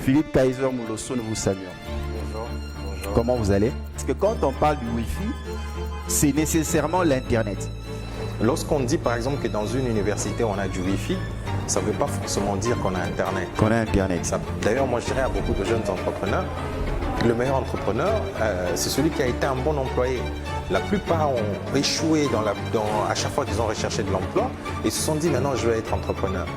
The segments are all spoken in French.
Philippe Kaiser Moulosso, nous vous saluons. Bonjour. Bonjour. Comment vous allez? Parce que quand on parle du Wi-Fi, c'est nécessairement l'Internet. Lorsqu'on dit par exemple que dans une université on a du Wi-Fi, ça ne veut pas forcément dire qu'on a Internet. Qu'on a Internet. D'ailleurs, moi je dirais à beaucoup de jeunes entrepreneurs, le meilleur entrepreneur, c'est celui qui a été un bon employé. La plupart ont échoué à chaque fois qu'ils ont recherché de l'emploi et se sont dit maintenant je vais être entrepreneur.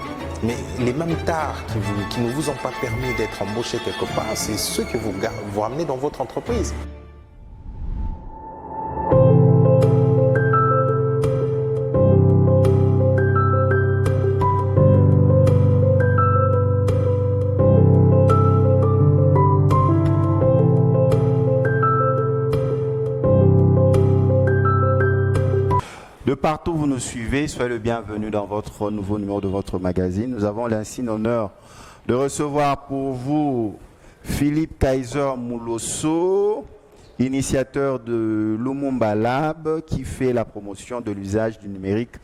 Mais les mêmes tares qui ne vous ont pas permis d'être embauché quelque part, c'est ceux que vous ramenez dans votre entreprise. De partout où vous nous suivez, soyez le bienvenu dans votre nouveau numéro de votre magazine. Nous avons l'insigne honneur de recevoir pour vous Philippe Kaiser Moulosso, initiateur de Lumumba Lab, qui fait la promotion de l'usage du numérique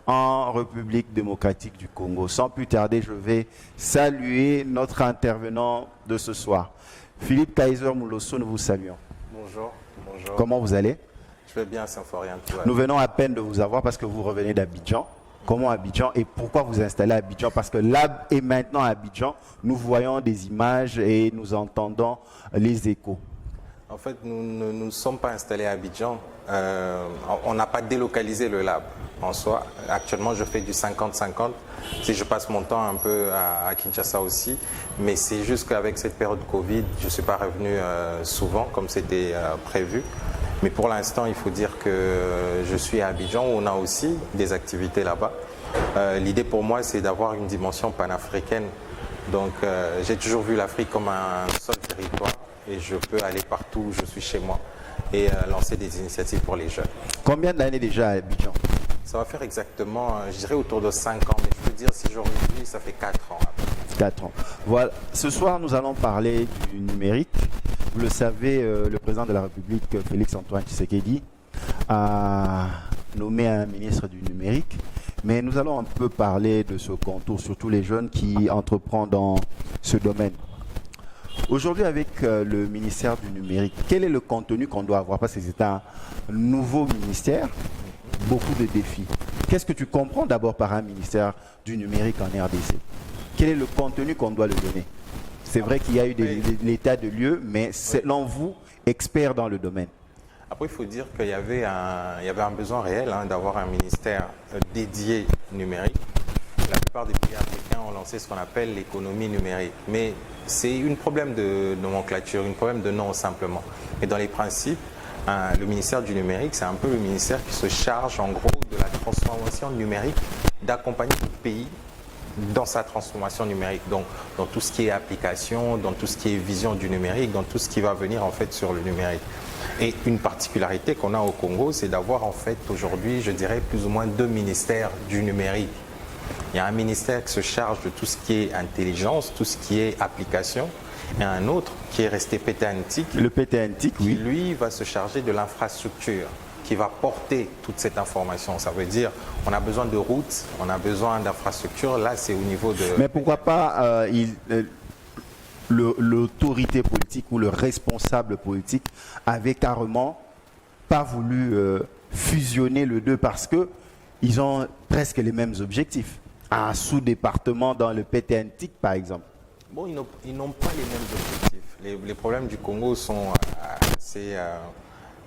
en République démocratique du Congo. Sans plus tarder, je vais saluer notre intervenant de ce soir. Philippe Kaiser Moulosso, nous vous saluons. Bonjour. Bonjour. Comment vous allez? Je vais bien, Symphorien. Nous venons à peine de vous avoir parce que vous revenez d'Abidjan. Comment Abidjan et pourquoi vous installez à Abidjan? Parce que là et maintenant à Abidjan, nous voyons des images et nous entendons les échos. En fait, nous ne sommes pas installés à Abidjan. On n'a pas délocalisé le lab en soi. Actuellement, je fais du 50-50. Si je passe mon temps un peu à Kinshasa aussi. Mais c'est juste qu'avec cette période Covid, je ne suis pas revenu souvent comme c'était prévu. Mais pour l'instant, il faut dire que je suis à Abidjan, où on a aussi des activités là-bas. L'idée pour moi, c'est d'avoir une dimension panafricaine. Donc, j'ai toujours vu l'Afrique comme un seul territoire et je peux aller partout où je suis chez moi et lancer des initiatives pour les jeunes. Combien d'années déjà à Abidjan? Ça va faire exactement, je dirais autour de 5 ans, mais je peux dire si j'aurais vu, ça fait 4 ans. 4 ans. Voilà. Ce soir, nous allons parler du numérique. Vous le savez, le président de la République, Félix-Antoine Tshisekedi, a nommé un ministre du numérique. Mais nous allons un peu parler de ce contour, surtout les jeunes qui entreprennent dans ce domaine. Aujourd'hui, avec le ministère du numérique, quel est le contenu qu'on doit avoir? Parce que c'est un nouveau ministère, beaucoup de défis. Qu'est-ce que tu comprends d'abord par un ministère du numérique en RDC? Quel est le contenu qu'on doit le donner? C'est vrai qu'il y a eu l'état de lieu, mais selon vous, expert dans le domaine. Après, il faut dire qu'il y avait un besoin réel d'avoir un ministère dédié numérique. La plupart des pays africains ont lancé ce qu'on appelle l'économie numérique. Mais c'est un problème de nomenclature, un problème de nom simplement. Et dans les principes, le ministère du numérique, c'est un peu le ministère qui se charge en gros de la transformation numérique, d'accompagner le pays dans sa transformation numérique, donc dans tout ce qui est application, dans tout ce qui est vision du numérique, dans tout ce qui va venir en fait sur le numérique. Et une particularité qu'on a au Congo, c'est d'avoir en fait aujourd'hui, je dirais, plus ou moins 2 ministères du numérique. Il y a un ministère qui se charge de tout ce qui est intelligence, tout ce qui est application, et un autre qui est resté PTNTIC. Le PTNTIC, oui. Qui lui va se charger de l'infrastructure, qui va porter toute cette information. Ça veut dire on a besoin de routes, on a besoin d'infrastructures. Là, c'est au niveau de... Mais pourquoi pas l'autorité politique ou le responsable politique avait carrément pas voulu fusionner les deux parce qu'ils ont presque les mêmes objectifs. Un sous-département dans le PTNTIC, par exemple. Bon, ils n'ont pas les mêmes objectifs. Les problèmes du Congo sont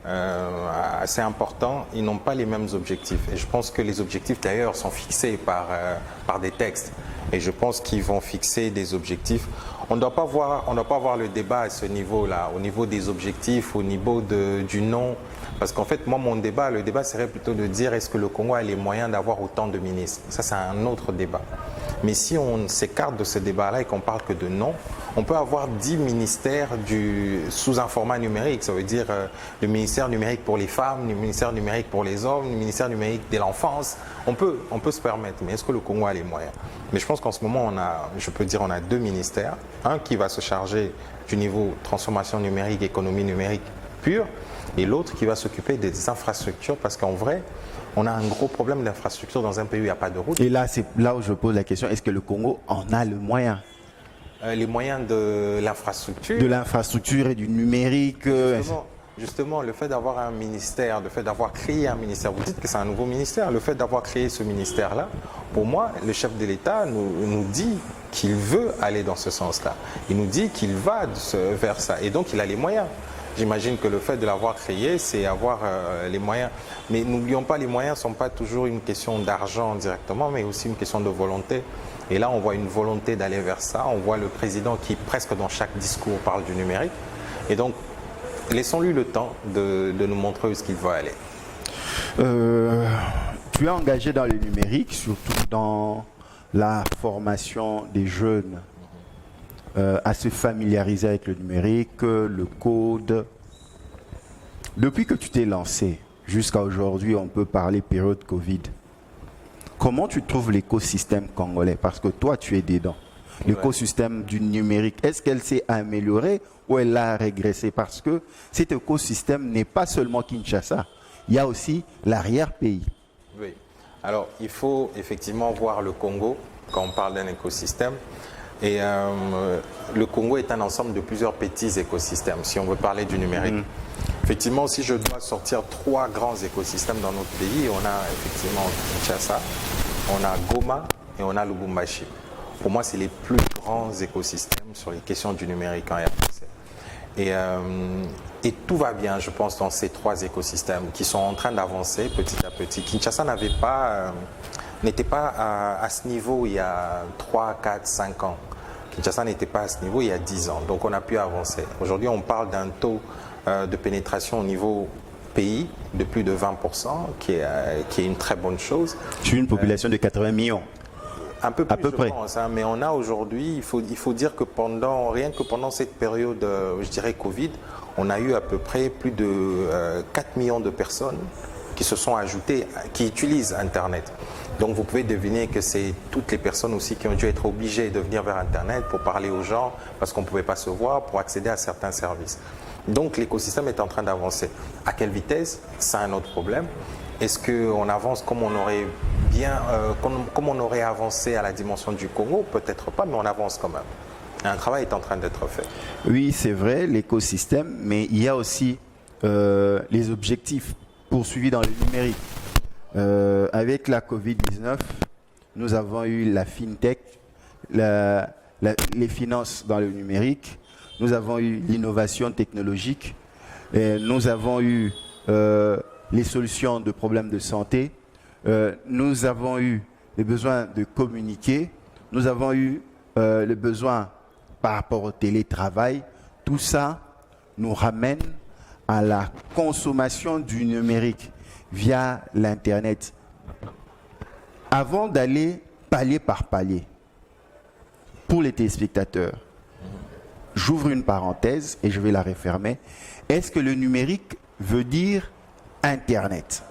assez importants, ils n'ont pas les mêmes objectifs. Et je pense que les objectifs d'ailleurs sont fixés par des textes. Et je pense qu'ils vont fixer des objectifs. On ne doit pas voir le débat à ce niveau-là, au niveau des objectifs, au niveau du nom. Parce qu'en fait, moi, le débat serait plutôt de dire est-ce que le Congo a les moyens d'avoir autant de ministres? Ça, c'est un autre débat. Mais si on s'écarte de ce débat-là et qu'on parle que de nom, on peut avoir 10 ministères sous un format numérique. Ça veut dire le ministère numérique pour les femmes, le ministère numérique pour les hommes, le ministère numérique de l'enfance. On peut se permettre, mais est-ce que le Congo a les moyens? Mais je pense qu'en ce moment, on a 2 ministères. Un qui va se charger du niveau transformation numérique, économie numérique pure, et l'autre qui va s'occuper des infrastructures, parce qu'en vrai, on a un gros problème d'infrastructure dans un pays où il n'y a pas de route. Et là, c'est là où je pose la question, est-ce que le Congo en a le moyen? Les moyens de l'infrastructure. De l'infrastructure et du numérique. Justement, le fait d'avoir un ministère, le fait d'avoir créé un ministère, vous dites que c'est un nouveau ministère, le fait d'avoir créé ce ministère-là, pour moi, le chef de l'État nous dit qu'il veut aller dans ce sens-là. Il nous dit qu'il va vers ça. Et donc, il a les moyens. J'imagine que le fait de l'avoir créé, c'est avoir les moyens. Mais n'oublions pas, les moyens ne sont pas toujours une question d'argent directement, mais aussi une question de volonté. Et là, on voit une volonté d'aller vers ça. On voit le président qui, presque dans chaque discours, parle du numérique. Et donc, laissons-lui le temps de nous montrer où est-ce qu'il va aller. Tu es engagé dans le numérique, surtout dans la formation des jeunes à se familiariser avec le numérique, le code. Depuis que tu t'es lancé jusqu'à aujourd'hui, on peut parler période Covid. Comment tu trouves l'écosystème congolais? Parce que toi, tu es dedans. L'écosystème du numérique, est-ce qu'elle s'est améliorée ou elle a régressé? Parce que cet écosystème n'est pas seulement Kinshasa, il y a aussi l'arrière-pays. Oui. Alors, il faut effectivement voir le Congo quand on parle d'un écosystème. Et le Congo est un ensemble de plusieurs petits écosystèmes, si on veut parler du numérique. Effectivement, si je dois sortir 3 grands écosystèmes dans notre pays, on a effectivement Kinshasa, on a Goma et on a Lubumbashi. Pour moi, c'est les plus grands écosystèmes sur les questions du numérique en RDC. Et tout va bien, je pense, dans ces 3 écosystèmes qui sont en train d'avancer petit à petit. Kinshasa n'était pas à ce niveau il y a 3, 4, 5 ans. Kinshasa n'était pas à ce niveau il y a 10 ans. Donc on a pu avancer. Aujourd'hui, on parle d'un taux de pénétration au niveau pays de plus de 20%, qui est une très bonne chose. Sur une population de 80 millions. Un peu plus, à peu près. Pense, hein, mais on a aujourd'hui, il faut dire que rien que pendant cette période, je dirais Covid, on a eu à peu près plus de 4 millions de personnes qui se sont ajoutées, qui utilisent Internet. Donc vous pouvez deviner que c'est toutes les personnes aussi qui ont dû être obligées de venir vers Internet pour parler aux gens, parce qu'on ne pouvait pas se voir, pour accéder à certains services. Donc l'écosystème est en train d'avancer. À quelle vitesse? C'est un autre problème. Est-ce qu'on avance comme on aurait comme on aurait avancé à la dimension du Congo? Peut-être pas, mais on avance quand même. Un travail est en train d'être fait. Oui, c'est vrai, l'écosystème, mais il y a aussi les objectifs poursuivis dans le numérique. Avec la Covid-19, nous avons eu la FinTech, les finances dans le numérique, nous avons eu l'innovation technologique, nous avons eu les solutions de problèmes de santé, nous avons eu les besoins de communiquer, nous avons eu le besoin par rapport au télétravail. Tout ça nous ramène à la consommation du numérique via l'Internet. Avant d'aller palier par palier, pour les téléspectateurs, j'ouvre une parenthèse et je vais la refermer. Est-ce que le numérique veut dire Internet?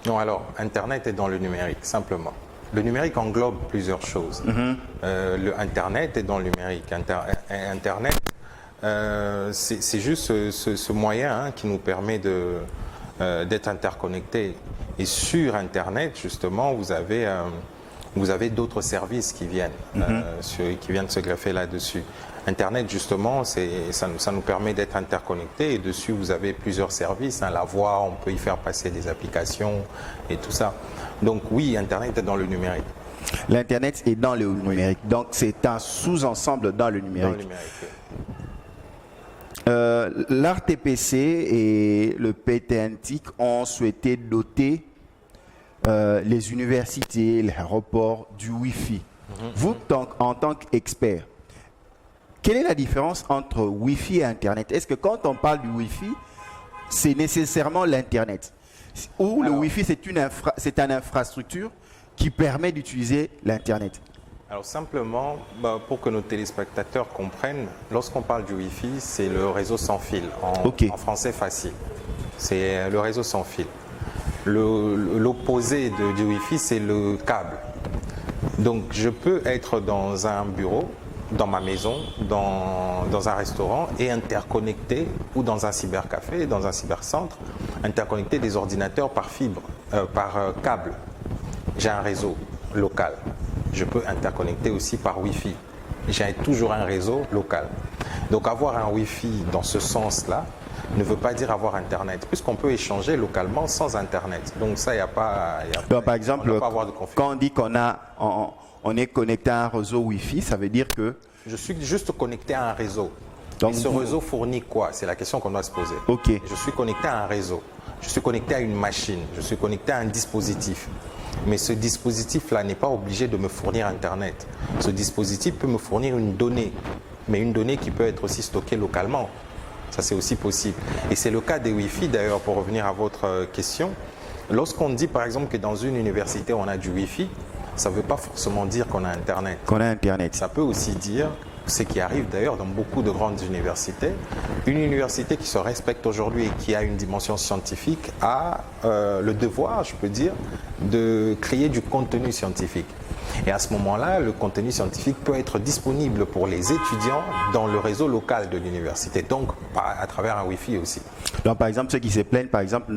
Non, alors, Internet est dans le numérique, simplement. Le numérique englobe plusieurs choses. Le Internet est dans le numérique. Internet, c'est juste ce moyen qui nous permet d'être interconnectés. Et sur Internet, justement, vous avez d'autres services qui viennent se greffer là-dessus. Internet, justement, ça nous permet d'être interconnectés et dessus, vous avez plusieurs services. La voix, on peut y faire passer des applications et tout ça. Donc oui, Internet est dans le numérique. L'Internet est dans le numérique. Donc c'est un sous-ensemble dans le numérique. L'ARTPC et le PTNTIC ont souhaité doter les universités, les aéroports du Wi-Fi. Vous, en tant qu'expert, quelle est la différence entre Wi-Fi et Internet? Est-ce que quand on parle du Wi-Fi, c'est nécessairement l'Internet? Ou le Wi-Fi, c'est une infrastructure qui permet d'utiliser l'Internet? Alors simplement, pour que nos téléspectateurs comprennent, lorsqu'on parle du Wi-Fi, c'est le réseau sans fil, en français facile. C'est le réseau sans fil. L'opposé du Wi-Fi, c'est le câble. Donc je peux être dans un bureau, dans ma maison, dans un restaurant et interconnecter, ou dans un cybercafé, dans un cybercentre, interconnecter des ordinateurs par fibre, par câble. J'ai un réseau local. Je peux interconnecter aussi par Wi-Fi. j'ai toujours un réseau local. Donc avoir un Wi-Fi dans ce sens-là ne veut pas dire avoir Internet, puisqu'on peut échanger localement sans Internet. Donc ça, il n'y a pas... Donc, par exemple, on doit pas avoir de confusion. quand on dit on est connecté à un réseau Wi-Fi, ça veut dire que... Je suis juste connecté à un réseau. Donc, et ce réseau fournit quoi? C'est la question qu'on doit se poser. Ok. Je suis connecté à un réseau. Je suis connecté à une machine. Je suis connecté à un dispositif. Mais ce dispositif-là n'est pas obligé de me fournir Internet. Ce dispositif peut me fournir une donnée, mais une donnée qui peut être aussi stockée localement. Ça, c'est aussi possible. Et c'est le cas des Wi-Fi, d'ailleurs, pour revenir à votre question. Lorsqu'on dit, par exemple, que dans une université, on a du Wi-Fi, ça ne veut pas forcément dire qu'on a Internet. Qu'on a Internet. Ça peut aussi dire, ce qui arrive d'ailleurs dans beaucoup de grandes universités, une université qui se respecte aujourd'hui et qui a une dimension scientifique a le devoir, je peux dire, de créer du contenu scientifique. Et à ce moment-là, le contenu scientifique peut être disponible pour les étudiants dans le réseau local de l'université, donc à travers un Wi-Fi aussi. Donc, par exemple, ceux qui se plaignent, par exemple,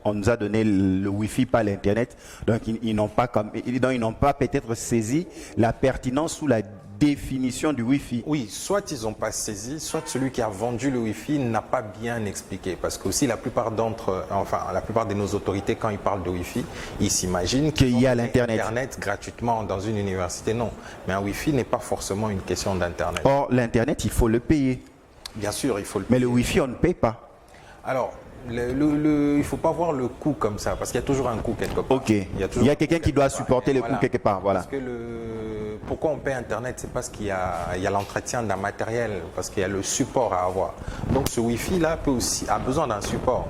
on nous a donné le Wi-Fi, pas l'Internet, donc ils n'ont pas peut-être saisi la pertinence ou la définition du Wi-Fi. Oui, soit ils n'ont pas saisi, soit celui qui a vendu le Wi-Fi n'a pas bien expliqué. Parce que aussi la plupart de nos autorités, quand ils parlent de Wi-Fi, ils s'imaginent qu'il y a l'Internet. Internet gratuitement dans une université. Non, mais un Wi-Fi n'est pas forcément une question d'Internet. Or, l'Internet, il faut le payer. Bien sûr, il faut le Mais payer. le Wi-Fi, on ne paye pas. Alors, il ne faut pas voir le coût comme ça, parce qu'il y a toujours un coût quelque part. Ok. Il y a quelqu'un qui doit supporter le coût quelque part. Voilà. Parce que pourquoi on paie Internet? C'est parce qu'il y a l'entretien d'un matériel, parce qu'il y a le support à avoir. Donc ce Wi-Fi-là a besoin d'un support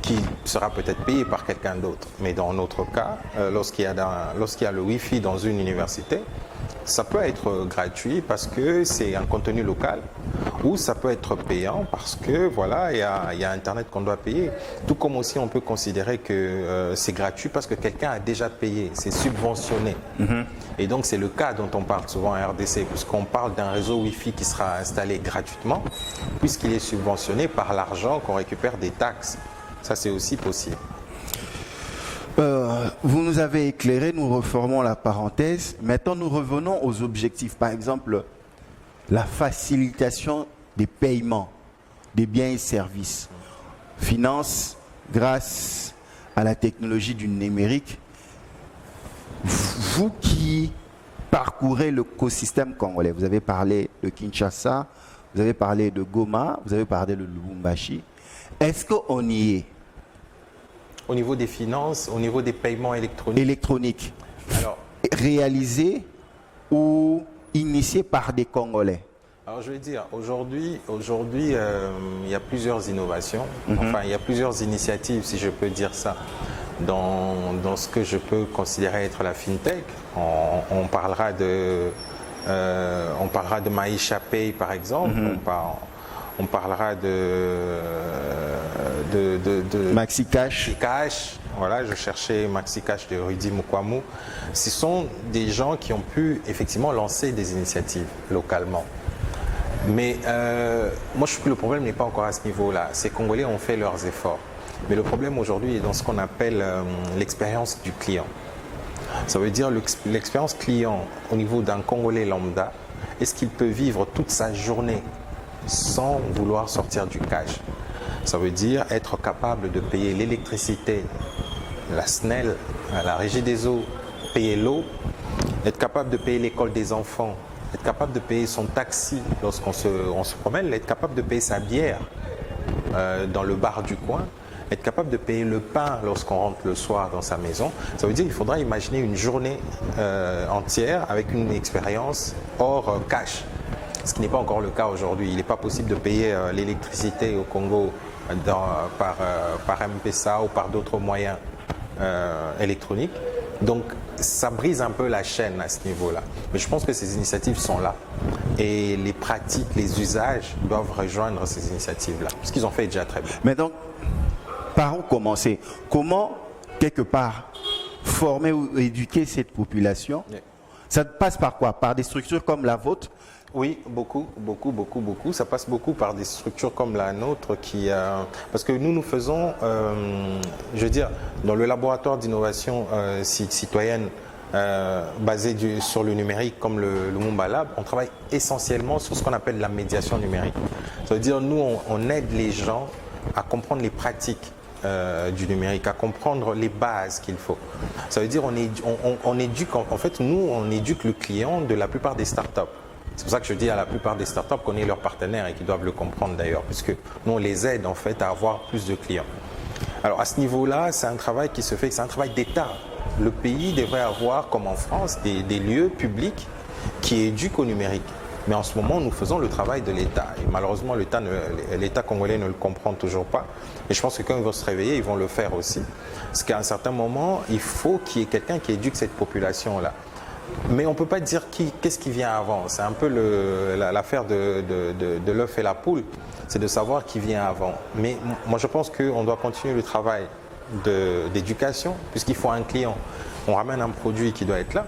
qui sera peut-être payé par quelqu'un d'autre. Mais dans notre cas, lorsqu'il y a le Wi-Fi dans une université, ça peut être gratuit parce que c'est un contenu local, ou ça peut être payant parce que voilà, il y a Internet qu'on doit payer. Tout comme aussi on peut considérer que c'est gratuit parce que quelqu'un a déjà payé, c'est subventionné. Et donc c'est le cas dont on parle souvent à RDC, puisqu'on parle d'un réseau Wi-Fi qui sera installé gratuitement, puisqu'il est subventionné par l'argent qu'on récupère des taxes. Ça, c'est aussi possible. Vous nous avez éclairé, nous reformons la parenthèse. Maintenant, nous revenons aux objectifs. Par exemple, la facilitation des paiements des biens et services. Finance grâce à la technologie du numérique. Vous qui parcourez l'écosystème congolais, vous avez parlé de Kinshasa, vous avez parlé de Goma, vous avez parlé de Lubumbashi. Est-ce qu'on y est? Au niveau des finances, au niveau des paiements électroniques. Alors, réalisés ou initiés par des Congolais? Alors je vais dire, aujourd'hui, il y a plusieurs innovations, enfin il y a plusieurs initiatives, si je peux dire ça, dans ce que je peux considérer être la FinTech. On parlera de Maisha Pay par exemple, on parlera de Maxi Cash. Voilà, je cherchais Maxi Cash de Rudy Mukwamu. Ce sont des gens qui ont pu effectivement lancer des initiatives localement. Mais moi, je trouve que le problème n'est pas encore à ce niveau-là. Ces Congolais ont fait leurs efforts. Mais le problème aujourd'hui est dans ce qu'on appelle l'expérience du client. Ça veut dire l'expérience client au niveau d'un Congolais lambda. Est-ce qu'il peut vivre toute sa journée sans vouloir sortir du cash? Ça veut dire être capable de payer l'électricité, la SNEL, la régie des eaux, payer l'eau, être capable de payer l'école des enfants, être capable de payer son taxi lorsqu'on se promène, être capable de payer sa bière dans le bar du coin, être capable de payer le pain lorsqu'on rentre le soir dans sa maison. Ça veut dire qu'il faudra imaginer une journée entière avec une expérience hors cash. Ce qui n'est pas encore le cas aujourd'hui. Il n'est pas possible de payer l'électricité au Congo par M-Pesa ou par d'autres moyens électroniques. Donc ça brise un peu la chaîne à ce niveau-là. Mais je pense que ces initiatives sont là. Et les pratiques, les usages doivent rejoindre ces initiatives-là. Ce qu'ils ont fait est déjà très bien. Mais donc, par où commencer? Comment, quelque part, former ou éduquer cette population? Ça passe par quoi? Par des structures comme la vôtre? Oui, beaucoup. Ça passe beaucoup par des structures comme la nôtre parce que nous faisons, je veux dire, dans le laboratoire d'innovation citoyenne basés sur le numérique comme le Lumumba Lab, on travaille essentiellement sur ce qu'on appelle la médiation numérique. Ça veut dire nous, on aide les gens à comprendre les pratiques du numérique, à comprendre les bases qu'il faut. Ça veut dire on éduque, en fait, nous, on éduque le client de la plupart des startups. C'est pour ça que je dis à la plupart des startups qu'on est leurs partenaires et qu'ils doivent le comprendre d'ailleurs, puisque nous, on les aide en fait à avoir plus de clients. Alors à ce niveau-là, c'est un travail qui se fait, c'est un travail d'État. Le pays devrait avoir, comme en France, des lieux publics qui éduquent au numérique. Mais en ce moment, nous faisons le travail de l'État. Et malheureusement, l'État congolais ne le comprend toujours pas. Et je pense que quand ils vont se réveiller, ils vont le faire aussi. Parce qu'à un certain moment, il faut qu'il y ait quelqu'un qui éduque cette population-là. Mais on ne peut pas dire qu'est-ce qui vient avant. C'est un peu l'affaire de l'œuf et la poule. C'est de savoir qui vient avant. Mais moi, je pense qu'on doit continuer le travail d'éducation, puisqu'il faut un client. On ramène un produit qui doit être là,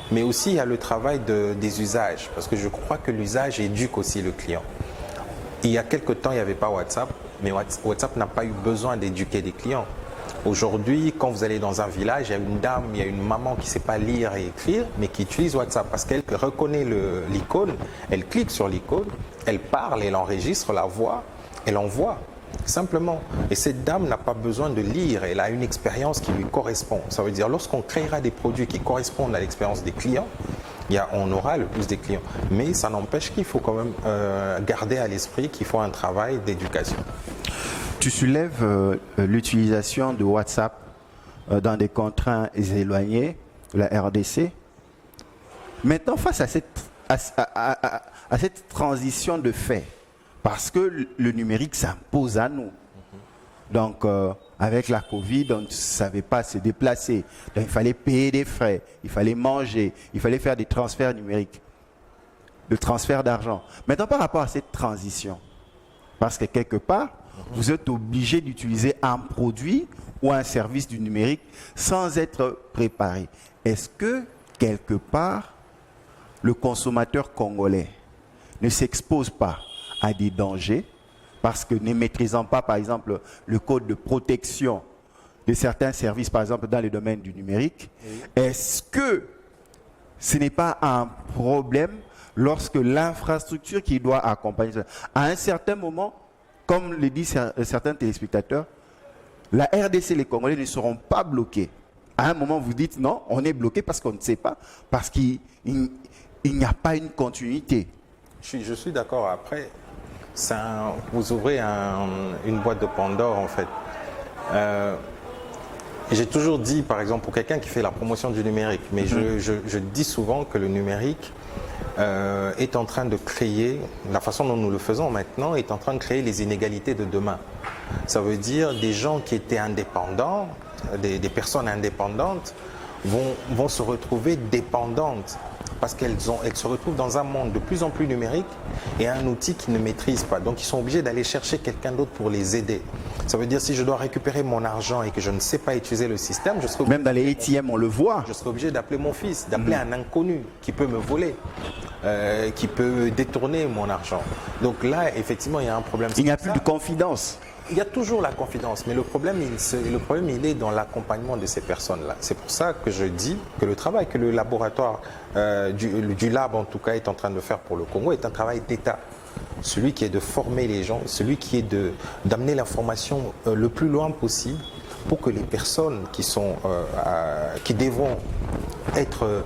mais aussi il y a le travail des usages, parce que je crois que l'usage éduque aussi le client. Il y a quelque temps, il n'y avait pas WhatsApp, mais WhatsApp n'a pas eu besoin d'éduquer des clients. Aujourd'hui, quand vous allez dans un village, il y a une dame, il y a une maman qui ne sait pas lire et écrire, mais qui utilise WhatsApp parce qu'elle reconnaît l'icône, elle clique sur l'icône, elle parle, elle enregistre la voix, elle envoie. Simplement. Et cette dame n'a pas besoin de lire, elle a une expérience qui lui correspond. Ça veut dire lorsqu'on créera des produits qui correspondent à l'expérience des clients, on aura le plus des clients. Mais ça n'empêche qu'il faut quand même garder à l'esprit qu'il faut un travail d'éducation. Tu soulèves l'utilisation de WhatsApp dans des contraintes éloignées de la RDC. Maintenant, face à cette transition de fait, parce que le numérique s'impose à nous. Donc, avec la Covid, on ne savait pas se déplacer. Donc, il fallait payer des frais, il fallait manger, il fallait faire des transferts numériques, de transferts d'argent. Maintenant, par rapport à cette transition, parce que quelque part, vous êtes obligé d'utiliser un produit ou un service du numérique sans être préparé. Est-ce que, quelque part, le consommateur congolais ne s'expose pas à des dangers parce que ne maîtrisant pas, par exemple, le code de protection de certains services, par exemple, dans le domaine du numérique, est-ce que ce n'est pas un problème lorsque l'infrastructure qui doit accompagner ça, à un certain moment, comme le disent certains téléspectateurs, la RDC et les Congolais ne seront pas bloqués. À un moment, vous dites non, on est bloqué parce qu'on ne sait pas, parce qu'il n'y a pas une continuité. Je suis d'accord. Après, vous ouvrez une boîte de Pandore, en fait. J'ai toujours dit, par exemple, pour quelqu'un qui fait la promotion du numérique, mais je dis souvent que le numérique est en train de créer, la façon dont nous le faisons maintenant, est en train de créer les inégalités de demain. Ça veut dire des gens qui étaient indépendants, des personnes indépendantes, vont se retrouver dépendantes parce qu'elles se retrouvent dans un monde de plus en plus numérique et un outil qu'ils ne maîtrisent pas. Donc ils sont obligés d'aller chercher quelqu'un d'autre pour les aider. Ça veut dire si je dois récupérer mon argent et que je ne sais pas utiliser le système, je serai obligé, même dans les ATM, on le voit. Je serai obligé d'appeler mon fils, d'appeler un inconnu qui peut me voler, qui peut détourner mon argent. Donc là, effectivement, il y a un problème. Il n'y a plus de confidence. Il y a toujours la confidence, mais le problème, il est dans l'accompagnement de ces personnes-là. C'est pour ça que je dis que le travail que le laboratoire, du lab en tout cas, est en train de faire pour le Congo est un travail d'État. Celui qui est de former les gens, celui qui est d'amener l'information le plus loin possible pour que les personnes qui devront être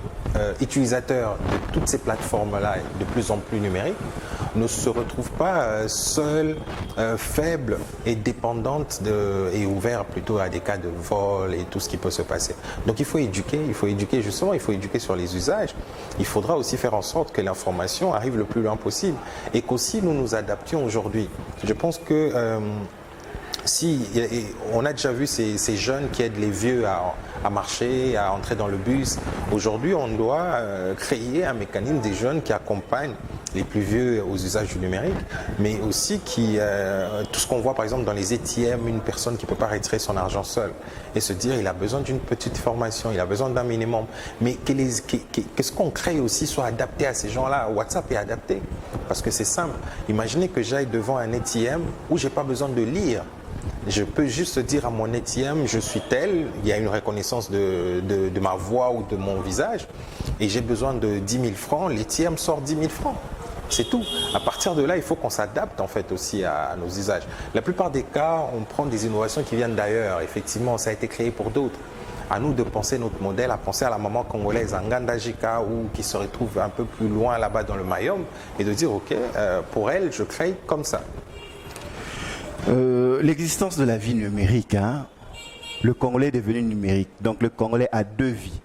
utilisateurs de toutes ces plateformes-là, de plus en plus numériques, ne se retrouvent pas seuls, faibles et dépendantes et ouverts plutôt à des cas de vol et tout ce qui peut se passer. Donc il faut éduquer justement, il faut éduquer sur les usages. Il faudra aussi faire en sorte que l'information arrive le plus loin possible et qu'aussi nous nous adaptions aujourd'hui. Je pense que on a déjà vu ces jeunes qui aident les vieux à marcher, à entrer dans le bus. Aujourd'hui, on doit créer un mécanisme des jeunes qui accompagnent les plus vieux aux usages du numérique, mais aussi tout ce qu'on voit par exemple dans les ATM, une personne qui ne peut pas retirer son argent seul et se dire il a besoin d'une petite formation, il a besoin d'un minimum. Mais qu'est-ce qu'on crée aussi soit adapté à ces gens-là? WhatsApp est adapté parce que c'est simple. Imaginez que j'aille devant un ATM où je n'ai pas besoin de lire. Je peux juste dire à mon ATM, je suis tel, il y a une reconnaissance de ma voix ou de mon visage, et j'ai besoin de 10 000 francs, l'ATM sort 10 000 francs. C'est tout. À partir de là, il faut qu'on s'adapte en fait aussi à nos usages. La plupart des cas, on prend des innovations qui viennent d'ailleurs. Effectivement, ça a été créé pour d'autres. À nous de penser notre modèle, à penser à la maman congolaise en Ngandajika ou qui se retrouve un peu plus loin là-bas dans le Mayom et de dire, ok, pour elle, je crée comme ça. L'existence de la vie numérique, hein, le Congolais est devenu numérique. Donc le Congolais a deux vies.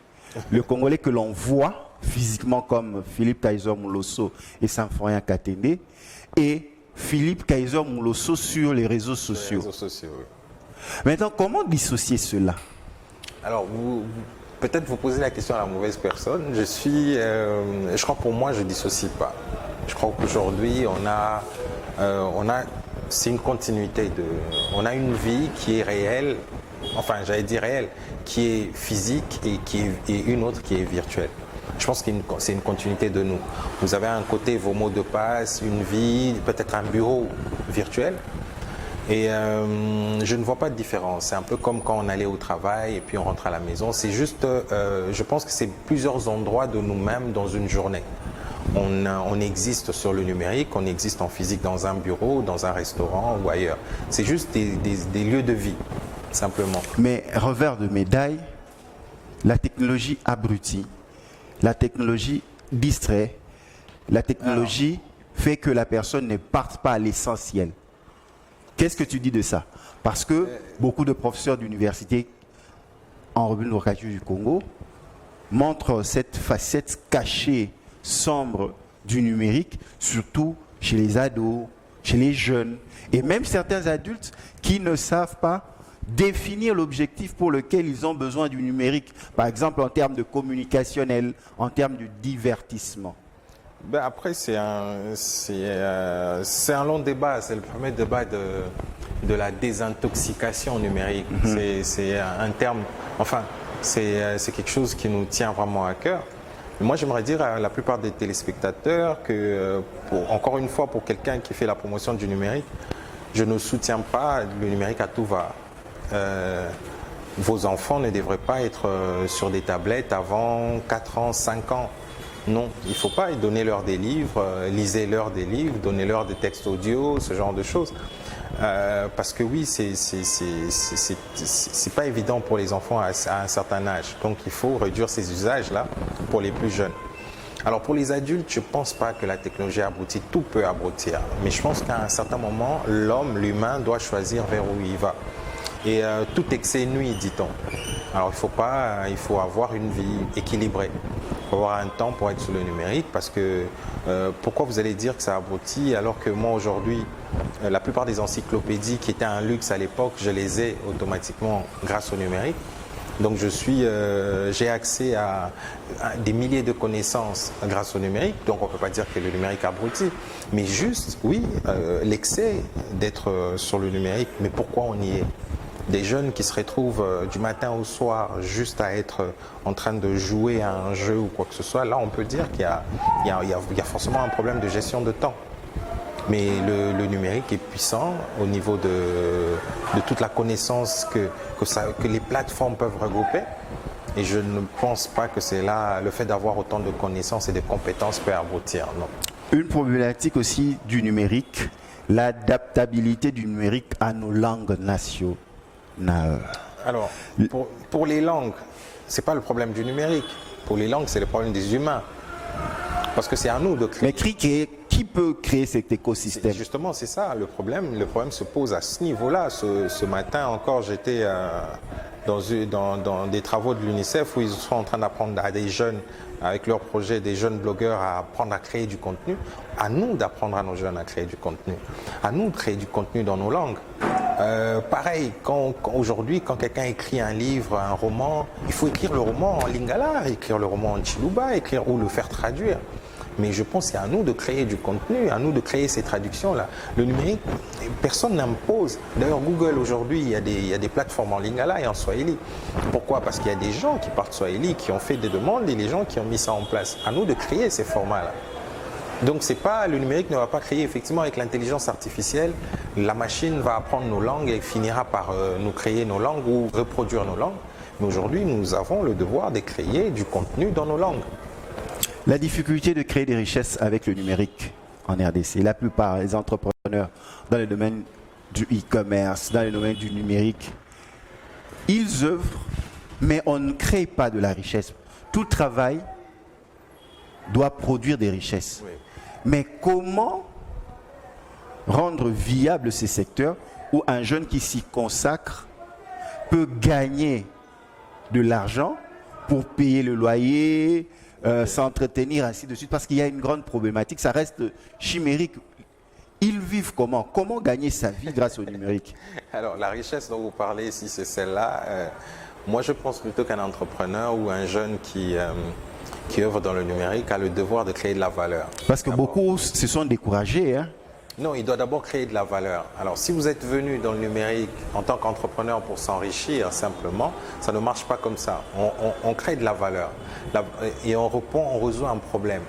Le Congolais que l'on voit physiquement comme Philippe Kaiser Moulosso et Symphorien Katende et Philippe Kaiser Moulosso sur les réseaux sociaux. Les réseaux sociaux, oui. Maintenant, comment dissocier cela? Alors, peut-être vous posez la question à la mauvaise personne. Je crois que pour moi, je ne dissocie pas. Je crois qu'aujourd'hui, c'est une continuité on a une vie qui est réelle, enfin, j'allais dire réelle, qui est physique et une autre qui est virtuelle. Je pense que c'est une continuité de nous. Vous avez un côté vos mots de passe, une vie, peut-être un bureau virtuel. Et je ne vois pas de différence. C'est un peu comme quand on allait au travail et puis on rentre à la maison. C'est juste, je pense que c'est plusieurs endroits de nous-mêmes dans une journée. On existe sur le numérique, on existe en physique dans un bureau, dans un restaurant ou ailleurs. C'est juste des lieux de vie, simplement. Mais revers de médaille, la technologie abrutit, la technologie distrait, la technologie fait que la personne ne parte pas à l'essentiel. Qu'est-ce que tu dis de ça? Parce que beaucoup de professeurs d'université en République démocratique du Congo montrent cette facette cachée, sombre du numérique, surtout chez les ados, chez les jeunes, et même certains adultes qui ne savent pas définir l'objectif pour lequel ils ont besoin du numérique, par exemple en termes de communicationnel, en termes de divertissement. Ben après, c'est un long débat. C'est le premier débat de la désintoxication numérique. C'est un terme, enfin, c'est quelque chose qui nous tient vraiment à cœur. Moi, j'aimerais dire à la plupart des téléspectateurs que, encore une fois, pour quelqu'un qui fait la promotion du numérique, je ne soutiens pas le numérique à tout va. Vos enfants ne devraient pas être sur des tablettes avant 4 ans, 5 ans. Non, il ne faut pas. Donnez-leur des livres, lisez-leur des livres, donnez-leur des textes audio, ce genre de choses. Parce que oui, c'est pas évident pour les enfants à un certain âge. Donc il faut réduire ces usages-là pour les plus jeunes. Alors pour les adultes, je ne pense pas que la technologie abrutit. Tout peut abrutir. Mais je pense qu'à un certain moment, l'humain doit choisir vers où il va. Et tout excès nuit, dit-on. Alors il faut avoir une vie équilibrée. Il faut avoir un temps pour être sur le numérique parce que pourquoi vous allez dire que ça abrutit alors que moi aujourd'hui, la plupart des encyclopédies qui étaient un luxe à l'époque, je les ai automatiquement grâce au numérique. Donc j'ai accès à des milliers de connaissances grâce au numérique. Donc on ne peut pas dire que le numérique abrutit. Mais juste, oui, l'excès d'être sur le numérique, mais pourquoi on y est? Des jeunes qui se retrouvent du matin au soir juste à être en train de jouer à un jeu ou quoi que ce soit, là on peut dire qu'il y a forcément un problème de gestion de temps. Mais le numérique est puissant au niveau de toute la connaissance que les plateformes peuvent regrouper. Et je ne pense pas que c'est là, le fait d'avoir autant de connaissances et de compétences peut aboutir. Non. Une problématique aussi du numérique, l'adaptabilité du numérique à nos langues nationales. Alors, pour les langues, ce n'est pas le problème du numérique. Pour les langues, c'est le problème des humains. Parce que c'est à nous de créer. Mais qui peut créer cet écosystème? Justement, c'est ça le problème. Le problème se pose à ce niveau-là. Ce matin encore, j'étais dans des travaux de l'UNICEF où ils sont en train d'apprendre à des jeunes, avec leur projet, des jeunes blogueurs à apprendre à créer du contenu. À nous d'apprendre à nos jeunes à créer du contenu. À nous de créer du contenu dans nos langues. Pareil, aujourd'hui, quand quelqu'un écrit un livre, un roman, il faut écrire le roman en lingala, écrire le roman en chiluba, ou le faire traduire. Mais je pense que c'est à nous de créer du contenu, à nous de créer ces traductions-là. Le numérique, personne n'impose. D'ailleurs, Google, aujourd'hui, il y a des plateformes en lingala et en swahili. Pourquoi? Parce qu'il y a des gens qui parlent swahili, qui ont fait des demandes et les gens qui ont mis ça en place. À nous de créer ces formats-là. Donc le numérique ne va pas créer, effectivement, avec l'intelligence artificielle, la machine va apprendre nos langues et finira par nous créer nos langues ou reproduire nos langues. Mais aujourd'hui, nous avons le devoir de créer du contenu dans nos langues. La difficulté de créer des richesses avec le numérique en RDC, la plupart des entrepreneurs dans le domaine du e-commerce, dans le domaine du numérique, ils œuvrent, mais on ne crée pas de la richesse. Tout travail doit produire des richesses. Oui. Mais comment rendre viable ces secteurs où un jeune qui s'y consacre peut gagner de l'argent pour payer le loyer, s'entretenir, ainsi de suite, parce qu'il y a une grande problématique, ça reste chimérique. Ils vivent comment? Comment gagner sa vie grâce au numérique? Alors, la richesse dont vous parlez, si c'est celle-là, moi je pense plutôt qu'un entrepreneur ou un jeune qui œuvre dans le numérique a le devoir de créer de la valeur. Parce que beaucoup se sont découragés. Hein? Non, il doit d'abord créer de la valeur. Alors, si vous êtes venu dans le numérique en tant qu'entrepreneur pour s'enrichir simplement, ça ne marche pas comme ça. On crée de la valeur et on résout un problème.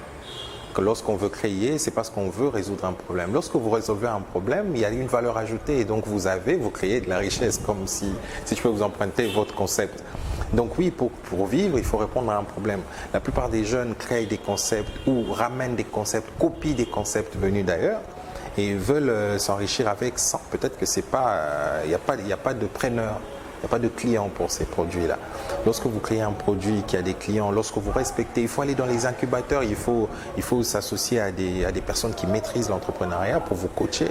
Que lorsqu'on veut créer, c'est parce qu'on veut résoudre un problème. Lorsque vous résolvez un problème, il y a une valeur ajoutée et donc vous créez de la richesse, comme si je peux vous emprunter votre concept. Donc oui, pour vivre, il faut répondre à un problème. La plupart des jeunes créent des concepts ou ramènent des concepts, copient des concepts venus d'ailleurs et veulent s'enrichir avec sans. Peut-être que c'est pas, il n'y a pas de preneur. Il n'y a pas de clients pour ces produits-là. Lorsque vous créez un produit qui a des clients, lorsque vous respectez, il faut aller dans les incubateurs, il faut s'associer à des personnes qui maîtrisent l'entrepreneuriat pour vous coacher.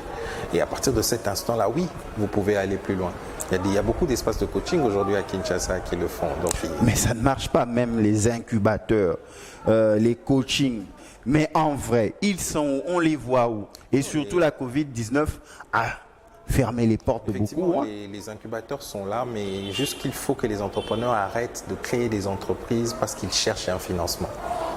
Et à partir de cet instant-là, oui, vous pouvez aller plus loin. Il y a beaucoup d'espaces de coaching aujourd'hui à Kinshasa qui le font. Donc, mais ça ne marche pas, même les incubateurs, les coachings. Mais en vrai, ils sont où? On les voit où? Et surtout la Covid-19 a fermé les portes de beaucoup. Hein? Les incubateurs sont là, mais juste qu'il faut que les entrepreneurs arrêtent de créer des entreprises parce qu'ils cherchent un financement.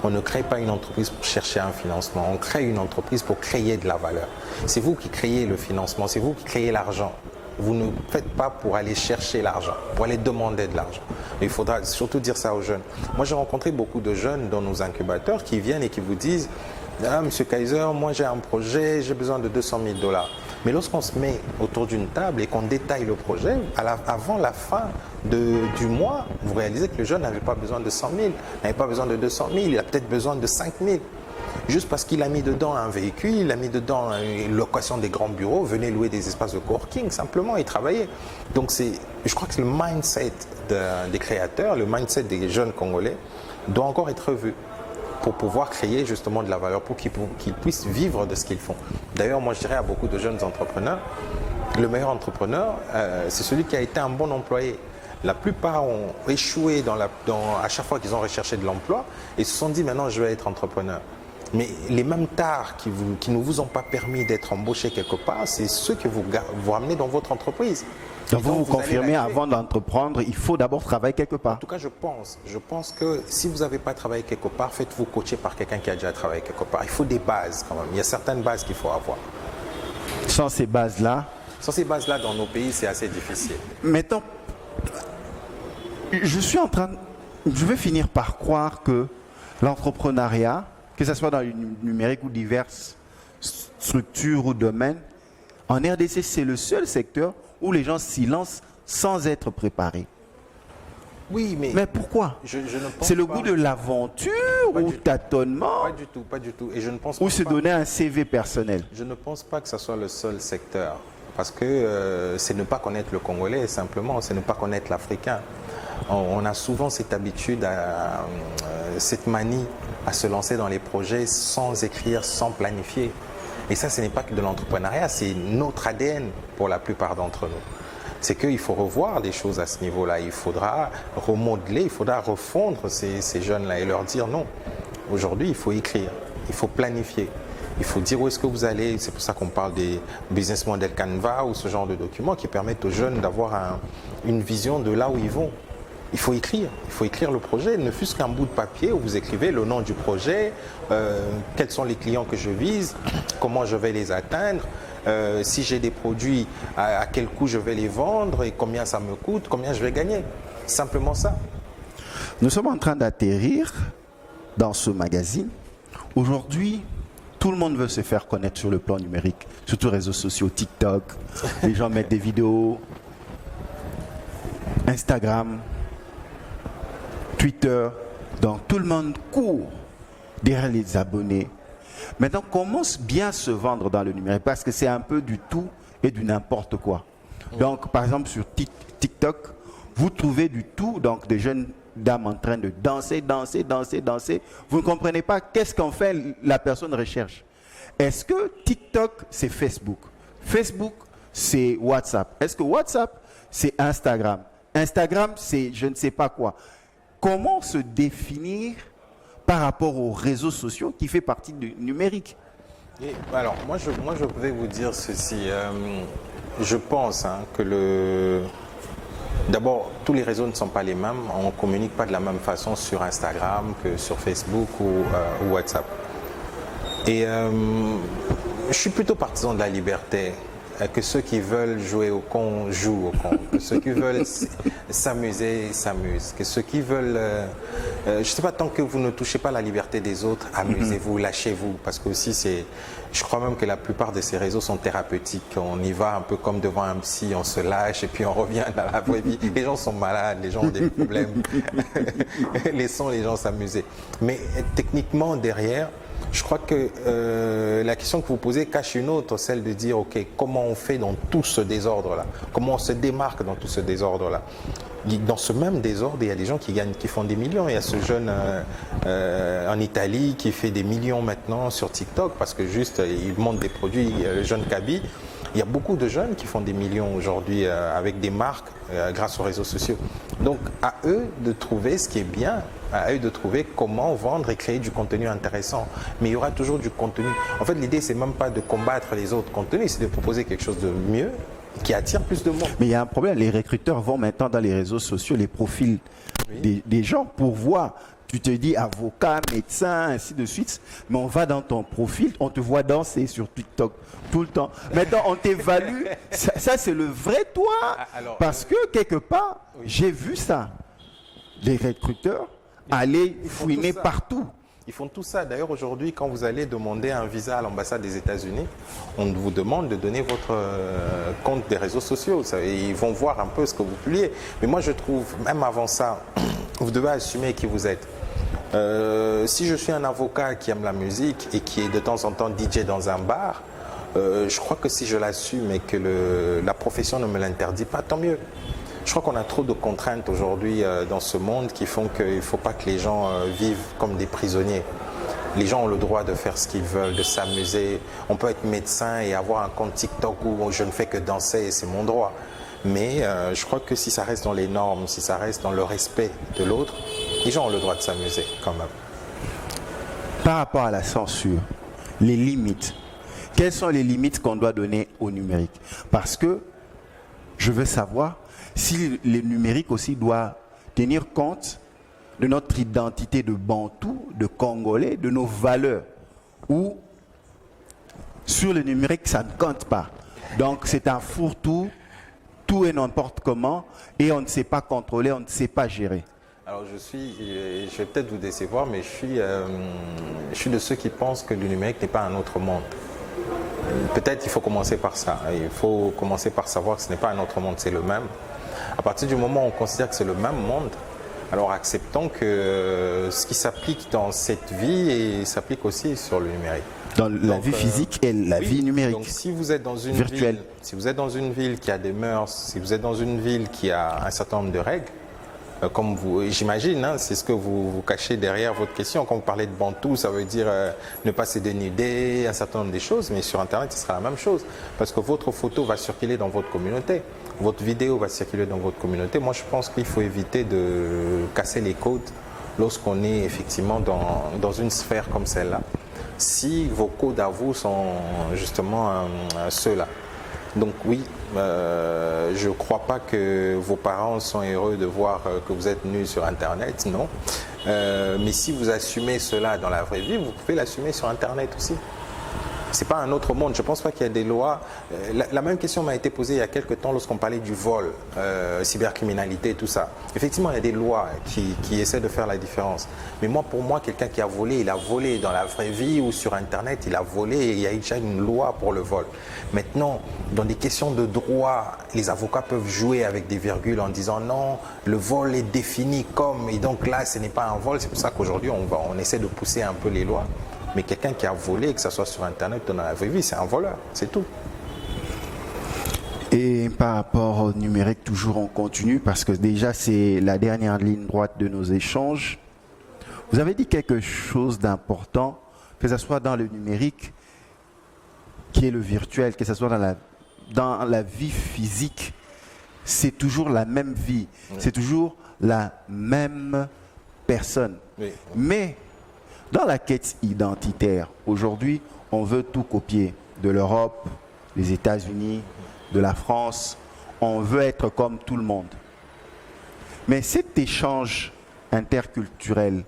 On ne crée pas une entreprise pour chercher un financement, on crée une entreprise pour créer de la valeur. C'est vous qui créez le financement, c'est vous qui créez l'argent. Vous ne faites pas pour aller chercher l'argent, pour aller demander de l'argent. Il faudra surtout dire ça aux jeunes. Moi, j'ai rencontré beaucoup de jeunes dans nos incubateurs qui viennent et qui vous disent « Ah, Monsieur Kaiser, moi j'ai un projet, j'ai besoin de 200 000 $. Mais lorsqu'on se met autour d'une table et qu'on détaille le projet, avant la fin du mois, vous réalisez que le jeune n'avait pas besoin de 100 000, n'avait pas besoin de 200 000, il a peut-être besoin de 5 000. Juste parce qu'il a mis dedans un véhicule, il a mis dedans une location des grands bureaux, venez louer des espaces de coworking simplement et travailler. Donc je crois que le mindset des créateurs, le mindset des jeunes Congolais doit encore être revu pour pouvoir créer justement de la valeur, pour qu'ils puissent vivre de ce qu'ils font. D'ailleurs, moi je dirais à beaucoup de jeunes entrepreneurs, le meilleur entrepreneur, c'est celui qui a été un bon employé. La plupart ont échoué à chaque fois qu'ils ont recherché de l'emploi et se sont dit maintenant je vais être entrepreneur. Mais les mêmes tares qui ne vous ont pas permis d'être embauché quelque part, c'est ceux que vous ramenez dans votre entreprise. Donc vous confirmez, avant d'entreprendre, il faut d'abord travailler quelque part. En tout cas, je pense que si vous n'avez pas travaillé quelque part, faites-vous coacher par quelqu'un qui a déjà travaillé quelque part. Il faut des bases quand même. Il y a certaines bases qu'il faut avoir. Sans ces bases-là? Sans ces bases-là, dans nos pays, c'est assez difficile. Mettons, je vais finir par croire que l'entrepreneuriat, que ce soit dans le numérique ou diverses structures ou domaines, en RDC, c'est le seul secteur où les gens s'y lancent sans être préparés. Oui, mais pourquoi? C'est le goût de l'aventure ou tâtonnement? Pas du tout. Et je ne pense ou se donner un CV personnel? Je ne pense pas que ce soit le seul secteur. Parce que c'est ne pas connaître le Congolais, simplement, c'est ne pas connaître l'Africain. On a souvent cette habitude, cette manie à se lancer dans les projets sans écrire, sans planifier. Et ça, ce n'est pas que de l'entrepreneuriat, c'est notre ADN pour la plupart d'entre nous. C'est qu'il faut revoir des choses à ce niveau-là. Il faudra remodeler, il faudra refondre ces jeunes-là et leur dire non. Aujourd'hui, il faut écrire, il faut planifier. Il faut dire où est-ce que vous allez. C'est pour ça qu'on parle des business model Canva ou ce genre de documents qui permettent aux jeunes d'avoir une vision de là où ils vont. Il faut écrire le projet, ne fût-ce qu'un bout de papier où vous écrivez le nom du projet, quels sont les clients que je vise, comment je vais les atteindre, si j'ai des produits, à quel coût je vais les vendre et combien ça me coûte, combien je vais gagner. Simplement ça. Nous sommes en train d'atterrir dans ce magazine. Aujourd'hui, Tout le monde veut se faire connaître sur le plan numérique, surtout les réseaux sociaux, TikTok. Les gens mettent des vidéos, Instagram, Twitter. Donc tout le monde court derrière les abonnés. Maintenant, comment bien se vendre dans le numérique? Parce que c'est un peu du tout et du n'importe quoi. Donc, par exemple, sur TikTok, vous trouvez du tout, donc des jeunes dames en train de danser. Vous ne comprenez pas qu'est-ce qu'en fait la personne recherche. Est-ce que TikTok, c'est Facebook? Facebook, c'est WhatsApp. Est-ce que WhatsApp, c'est Instagram? Instagram, c'est je ne sais pas quoi. Comment se définir par rapport aux réseaux sociaux qui fait partie du numérique? Et, alors, moi, je vais vous dire ceci. Je pense que d'abord, tous les réseaux ne sont pas les mêmes. On ne communique pas de la même façon sur Instagram que sur Facebook ou WhatsApp. Et je suis plutôt partisan de la liberté. Que ceux qui veulent jouer au con jouent au con, que ceux qui veulent s'amuser s'amusent, que ceux qui veulent, je ne sais pas, tant que vous ne touchez pas la liberté des autres, amusez-vous, lâchez-vous, parce que aussi je crois même que la plupart de ces réseaux sont thérapeutiques. On y va un peu comme devant un psy, on se lâche et puis on revient dans la vraie vie. Les gens sont malades, les gens ont des problèmes. Laissons les gens s'amuser. Mais techniquement derrière, je crois que la question que vous posez cache une autre, celle de dire, ok, comment on fait dans tout ce désordre-là? Comment on se démarque dans tout ce désordre-là? Dans ce même désordre, il y a des gens qui font des millions. Il y a ce jeune en Italie qui fait des millions maintenant sur TikTok parce que juste, il monte des produits, le jeune Kaby. Il y a beaucoup de jeunes qui font des millions aujourd'hui avec des marques grâce aux réseaux sociaux. Donc, à eux de trouver ce qui est bien, à eux de trouver comment vendre et créer du contenu intéressant. Mais il y aura toujours du contenu. En fait, l'idée, c'est même pas de combattre les autres contenus, c'est de proposer quelque chose de mieux qui attire plus de monde. Mais il y a un problème, les recruteurs vont maintenant dans les réseaux sociaux, les profils des gens pour voir. Tu te dis avocat, médecin, ainsi de suite, mais on va dans ton profil, on te voit danser sur TikTok tout le temps. Maintenant, on t'évalue, ça c'est le vrai toi, parce que quelque part, j'ai vu ça. Les recruteurs aller fouiner partout. Ils font tout ça. D'ailleurs, aujourd'hui, quand vous allez demander un visa à l'ambassade des États-Unis, on vous demande de donner votre compte des réseaux sociaux. Ils vont voir un peu ce que vous publiez. Mais moi, je trouve, même avant ça, vous devez assumer qui vous êtes. Si je suis un avocat qui aime la musique et qui est de temps en temps DJ dans un bar, je crois que si je l'assume et que la profession ne me l'interdit pas, tant mieux. Je crois qu'on a trop de contraintes aujourd'hui dans ce monde qui font qu'il ne faut pas que les gens vivent comme des prisonniers. Les gens ont le droit de faire ce qu'ils veulent, de s'amuser. On peut être médecin et avoir un compte TikTok où je ne fais que danser et c'est mon droit. Mais je crois que si ça reste dans les normes, si ça reste dans le respect de l'autre, les gens ont le droit de s'amuser quand même. Par rapport à la censure, les limites, quelles sont les limites qu'on doit donner au numérique? Parce que je veux savoir si le numérique aussi doit tenir compte de notre identité de Bantou, de Congolais, de nos valeurs. Ou sur le numérique, ça ne compte pas. Donc c'est un fourre-tout, tout et n'importe comment, et on ne sait pas contrôler, on ne sait pas gérer. Alors je vais peut-être vous décevoir, mais je suis de ceux qui pensent que le numérique n'est pas un autre monde. Peut-être il faut commencer par ça. Il faut commencer par savoir que ce n'est pas un autre monde, c'est le même. À partir du moment où on considère que c'est le même monde, alors acceptons que ce qui s'applique dans cette vie s'applique aussi sur le numérique. Dans la vie physique et la vie numérique. Donc si vous êtes dans une ville, si vous êtes dans une ville qui a des mœurs, si vous êtes dans une ville qui a un certain nombre de règles, comme vous, j'imagine, c'est ce que vous cachez derrière votre question. Quand vous parlez de Bantou, ça veut dire ne pas se dénuder, un certain nombre de choses, mais sur Internet, ce sera la même chose. Parce que votre photo va circuler dans votre communauté, votre vidéo va circuler dans votre communauté. Moi, je pense qu'il faut éviter de casser les codes lorsqu'on est effectivement dans une sphère comme celle-là. Si vos codes à vous sont justement ceux-là. Donc oui, je ne crois pas que vos parents sont heureux de voir que vous êtes nus sur Internet, non. Mais si vous assumez cela dans la vraie vie, vous pouvez l'assumer sur Internet aussi. C'est pas un autre monde. Je pense pas qu'il y a des lois. La même question m'a été posée il y a quelques temps lorsqu'on parlait du vol, cybercriminalité, tout ça. Effectivement, il y a des lois qui essaient de faire la différence. Mais moi, pour moi, quelqu'un qui a volé, il a volé dans la vraie vie ou sur Internet, il a volé et il y a déjà une loi pour le vol. Maintenant, dans des questions de droit, les avocats peuvent jouer avec des virgules en disant non, le vol est défini comme, et donc là, ce n'est pas un vol. C'est pour ça qu'aujourd'hui, on essaie de pousser un peu les lois. Mais quelqu'un qui a volé, que ce soit sur Internet ou dans la vraie vie, c'est un voleur, c'est tout. Et par rapport au numérique, toujours on continue, parce que déjà c'est la dernière ligne droite de nos échanges. Vous avez dit quelque chose d'important, que ce soit dans le numérique, qui est le virtuel, que ce soit dans la vie physique, c'est toujours la même vie, c'est toujours la même personne. Oui. Mais dans la quête identitaire, aujourd'hui, on veut tout copier de l'Europe, des États-Unis, de la France. On veut être comme tout le monde. Mais cet échange interculturel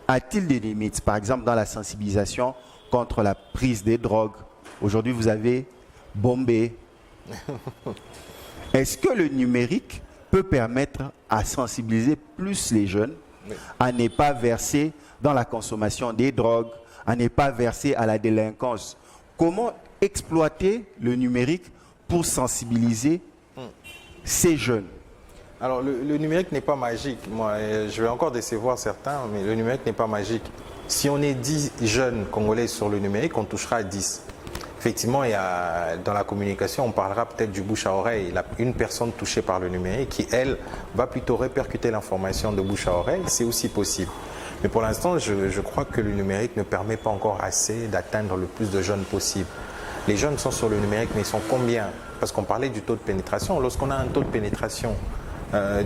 a-t-il des limites? Par exemple, dans la sensibilisation contre la prise des drogues. Aujourd'hui, vous avez Bombay. Est-ce que le numérique peut permettre à sensibiliser plus les jeunes à ne pas verser dans la consommation des drogues, à ne pas verser à la délinquance? Comment exploiter le numérique pour sensibiliser ces jeunes? Alors, le numérique n'est pas magique. Moi, je vais encore décevoir certains, mais le numérique n'est pas magique. Si on est 10 jeunes Congolais sur le numérique, on touchera à 10. Effectivement, dans la communication, on parlera peut-être du bouche à oreille. Une personne touchée par le numérique qui, elle, va plutôt répercuter l'information de bouche à oreille, c'est aussi possible. Mais pour l'instant, je crois que le numérique ne permet pas encore assez d'atteindre le plus de jeunes possible. Les jeunes sont sur le numérique, mais ils sont combien? Parce qu'on parlait du taux de pénétration. Lorsqu'on a un taux de pénétration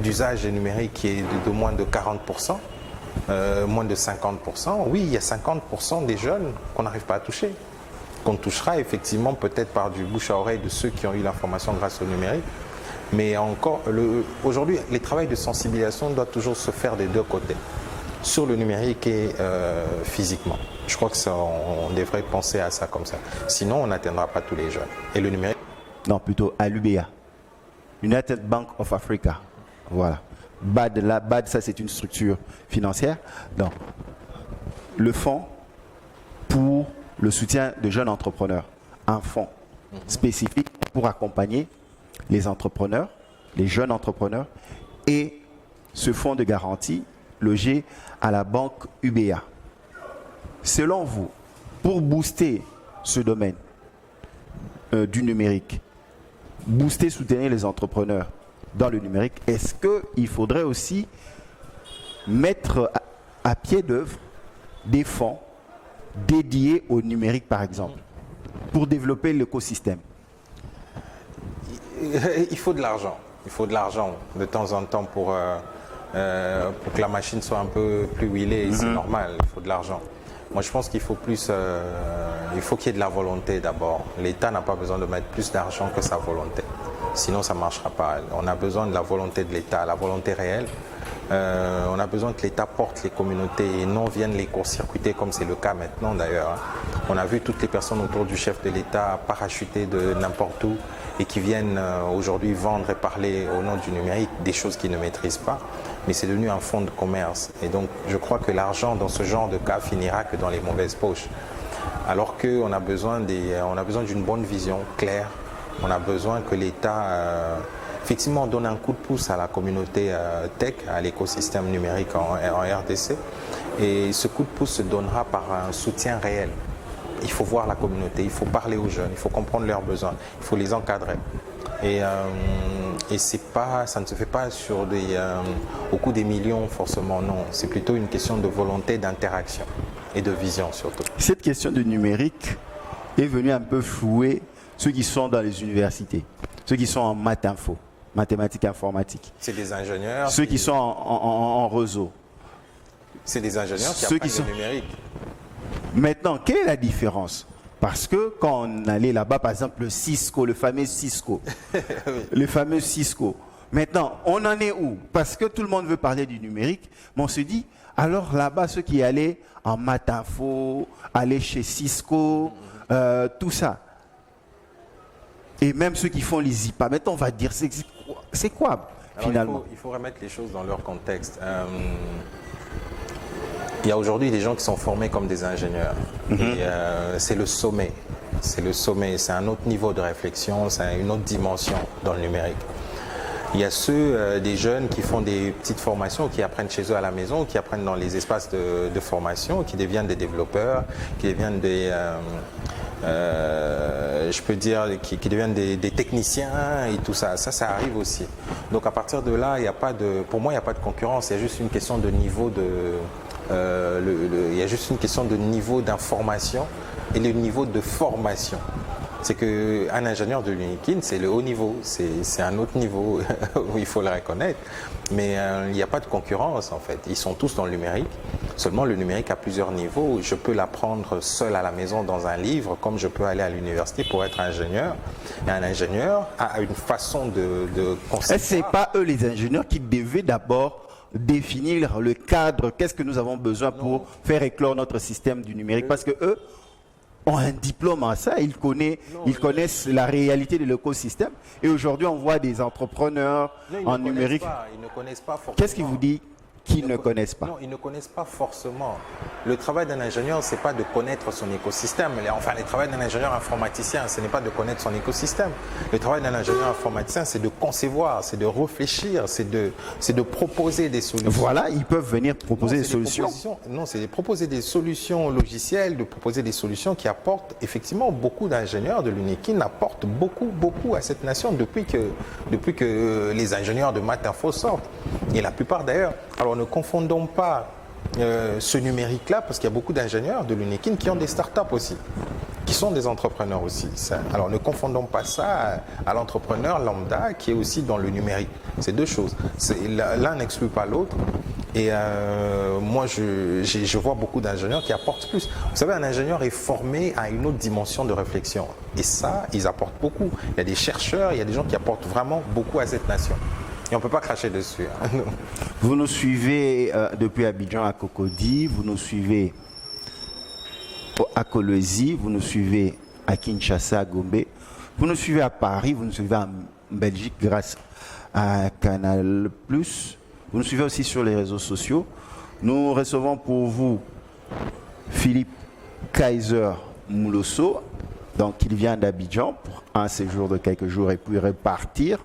d'usage du numérique qui est de moins de 40%, moins de 50%, oui, il y a 50% des jeunes qu'on n'arrive pas à toucher. Qu'on touchera effectivement peut-être par du bouche à oreille de ceux qui ont eu l'information grâce au numérique. Mais encore, aujourd'hui, les travaux de sensibilisation doivent toujours se faire des deux côtés, sur le numérique et physiquement. Je crois que on devrait penser à ça comme ça. Sinon, on n'atteindra pas tous les jeunes. Et le numérique? Non, plutôt à l'UBA, United Bank of Africa. Voilà. BAD, ça c'est une structure financière. Donc, le fonds pour le soutien de jeunes entrepreneurs. Un fonds spécifique pour accompagner les entrepreneurs, les jeunes entrepreneurs, et ce fonds de garantie logé à la banque UBA. Selon vous, pour booster ce domaine du numérique, booster, soutenir les entrepreneurs dans le numérique, est-ce qu'il faudrait aussi mettre à pied d'œuvre des fonds dédiés au numérique, par exemple, pour développer l'écosystème? Il faut de l'argent. Il faut de l'argent de temps en temps pour que la machine soit un peu plus huilée. C'est normal, il faut de l'argent. Moi, je pense qu'il faut plus, il faut qu'il y ait de la volonté d'abord. L'État n'a pas besoin de mettre plus d'argent que sa volonté. Sinon, ça ne marchera pas. On a besoin de la volonté de l'État, la volonté réelle. On a besoin que l'État porte les communautés et non vienne les court-circuiter comme c'est le cas maintenant d'ailleurs. On a vu toutes les personnes autour du chef de l'État parachuter de n'importe où et qui viennent aujourd'hui vendre et parler au nom du numérique des choses qu'ils ne maîtrisent pas. Mais c'est devenu un fonds de commerce. Et donc je crois que l'argent dans ce genre de cas finira que dans les mauvaises poches. Alors qu'on a besoin d'une bonne vision claire. On a besoin que l'État effectivement donne un coup de pouce à la communauté tech, à l'écosystème numérique en RDC. Et ce coup de pouce se donnera par un soutien réel. Il faut voir la communauté, il faut parler aux jeunes, il faut comprendre leurs besoins, il faut les encadrer. Et ça ne se fait pas au coût des millions forcément, non. C'est plutôt une question de volonté, d'interaction et de vision surtout. Cette question du numérique est venue un peu flouer ceux qui sont dans les universités, ceux qui sont en maths info, mathématiques informatiques. C'est des ingénieurs. Ceux qui sont en réseau. C'est des ingénieurs qui apprennent le numérique. Maintenant, quelle est la différence? Parce que quand on allait là-bas, par exemple, le Cisco, le fameux Cisco, Oui. le fameux Cisco. Maintenant, on en est où? Parce que tout le monde veut parler du numérique, mais on se dit, Alors là-bas, ceux qui allaient en Matafo, allaient chez Cisco, tout ça. Et même ceux qui font les IPA. Maintenant, on va dire, c'est quoi Alors, finalement? il faut remettre les choses dans leur contexte. Il y a aujourd'hui des gens qui sont formés comme des ingénieurs. Et, c'est le sommet. C'est le sommet. C'est un autre niveau de réflexion, c'est une autre dimension dans le numérique. Il y a ceux des jeunes qui font des petites formations, qui apprennent chez eux à la maison, qui apprennent dans les espaces de formation, qui deviennent des développeurs, qui deviennent des... je peux dire, qui deviennent des techniciens et tout ça. Ça arrive aussi. Donc à partir de là, il y a pas de, pour moi, il n'y a pas de concurrence. Il y a juste une question de niveau il y a juste une question de niveau d'information et le niveau de formation. C'est qu'un ingénieur de l'Unikin, c'est le haut niveau, c'est un autre niveau où il faut le reconnaître. Mais il n'y a pas de concurrence en fait. Ils sont tous dans le numérique. Seulement le numérique a plusieurs niveaux. Je peux l'apprendre seul à la maison dans un livre, comme je peux aller à l'université pour être ingénieur. Et un ingénieur a une façon de concevoir. Est-ce que ce n'est pas eux les ingénieurs qui devaient d'abord définir le cadre, qu'est-ce que nous avons besoin pour faire éclore notre système du numérique? Parce que eux ont un diplôme en ça, ils connaissent la réalité de l'écosystème. Et aujourd'hui, on voit des entrepreneurs en numérique. Ils ne connaissent pas forcément. Qu'est-ce qui vous dit qu'ils ne connaissent pas? Non, ils ne connaissent pas forcément. Le travail d'un ingénieur, ce n'est pas de connaître son écosystème. Enfin, le travail d'un ingénieur informaticien, ce n'est pas de connaître son écosystème. Le travail d'un ingénieur informaticien, c'est de concevoir, c'est de réfléchir, c'est de proposer des solutions. Voilà, ils peuvent venir proposer des solutions. Non, c'est de proposer des solutions logicielles, de proposer des solutions qui apportent, effectivement, beaucoup d'ingénieurs de l'Unikin apportent beaucoup à cette nation depuis que les ingénieurs de Matinfo sortent. Et la plupart d'ailleurs. Alors ne confondons pas ce numérique-là, parce qu'il y a beaucoup d'ingénieurs de l'Unikin qui ont des startups aussi, qui sont des entrepreneurs aussi. Alors ne confondons pas ça à l'entrepreneur lambda qui est aussi dans le numérique. C'est deux choses. L'un n'exclut pas l'autre. Et moi, je vois beaucoup d'ingénieurs qui apportent plus. Vous savez, un ingénieur est formé à une autre dimension de réflexion. Et ça, ils apportent beaucoup. Il y a des chercheurs, il y a des gens qui apportent vraiment beaucoup à cette nation. Et on ne peut pas cracher dessus. Vous nous suivez depuis Abidjan à Cocody, vous nous suivez à Kolwezi, vous nous suivez à Kinshasa, à Gombe, vous nous suivez à Paris, vous nous suivez en Belgique grâce à Canal+. Vous nous suivez aussi sur les réseaux sociaux. Nous recevons pour vous Philippe Kaiser Moulosso, donc il vient d'Abidjan pour un séjour de quelques jours et puis repartir.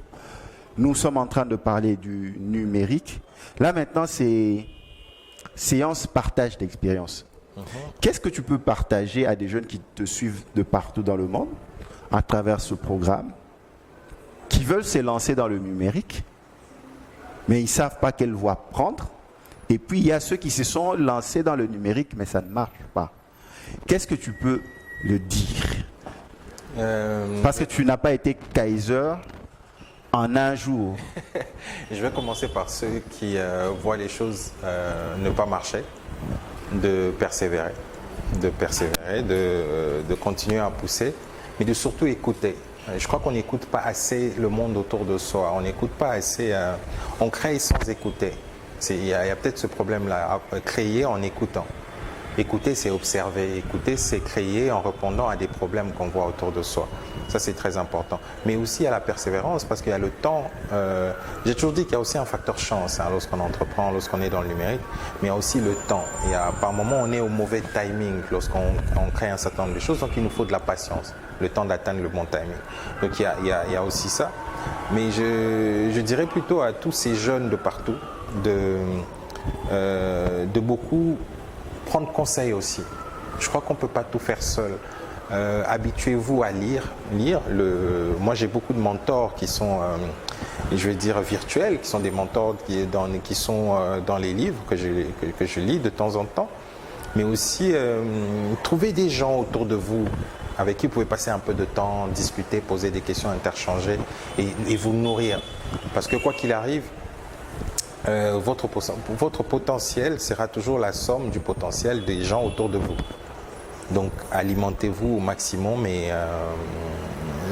Nous sommes en train de parler du numérique. Là maintenant, c'est séance partage d'expérience. Qu'est-ce que tu peux partager à des jeunes qui te suivent de partout dans le monde à travers ce programme, qui veulent se lancer dans le numérique, mais ils ne savent pas quelle voie prendre? Et puis il y a ceux qui se sont lancés dans le numérique, mais ça ne marche pas. Qu'est-ce que tu peux le dire? Parce que tu n'as pas été Kaiser en un jour. Je vais commencer par ceux qui voient les choses ne pas marcher, de persévérer, de continuer à pousser, mais de surtout écouter. Je crois qu'on n'écoute pas assez le monde autour de soi, on n'écoute pas assez, on crée sans écouter. Il y a peut-être ce problème-là, créer en écoutant. Écouter, c'est observer. Écouter, c'est créer en répondant à des problèmes qu'on voit autour de soi. Ça, c'est très important. Mais aussi à la persévérance, parce qu'il y a le temps. J'ai toujours dit qu'il y a aussi un facteur chance lorsqu'on entreprend, lorsqu'on est dans le numérique. Mais il y a aussi le temps. Par moments, on est au mauvais timing lorsqu'on crée un certain nombre de choses. Donc, il nous faut de la patience, le temps d'atteindre le bon timing. Donc, il y a aussi ça. Mais je dirais plutôt à tous ces jeunes de partout de beaucoup prendre conseil aussi. Je crois qu'on ne peut pas tout faire seul. Habituez-vous à lire. Moi, j'ai beaucoup de mentors qui sont, je vais dire, virtuels, qui sont des mentors qui sont dans les livres que je lis de temps en temps. Mais aussi, trouvez des gens autour de vous avec qui vous pouvez passer un peu de temps, discuter, poser des questions, interchanger et vous nourrir. Parce que quoi qu'il arrive, votre potentiel sera toujours la somme du potentiel des gens autour de vous. Donc alimentez-vous au maximum et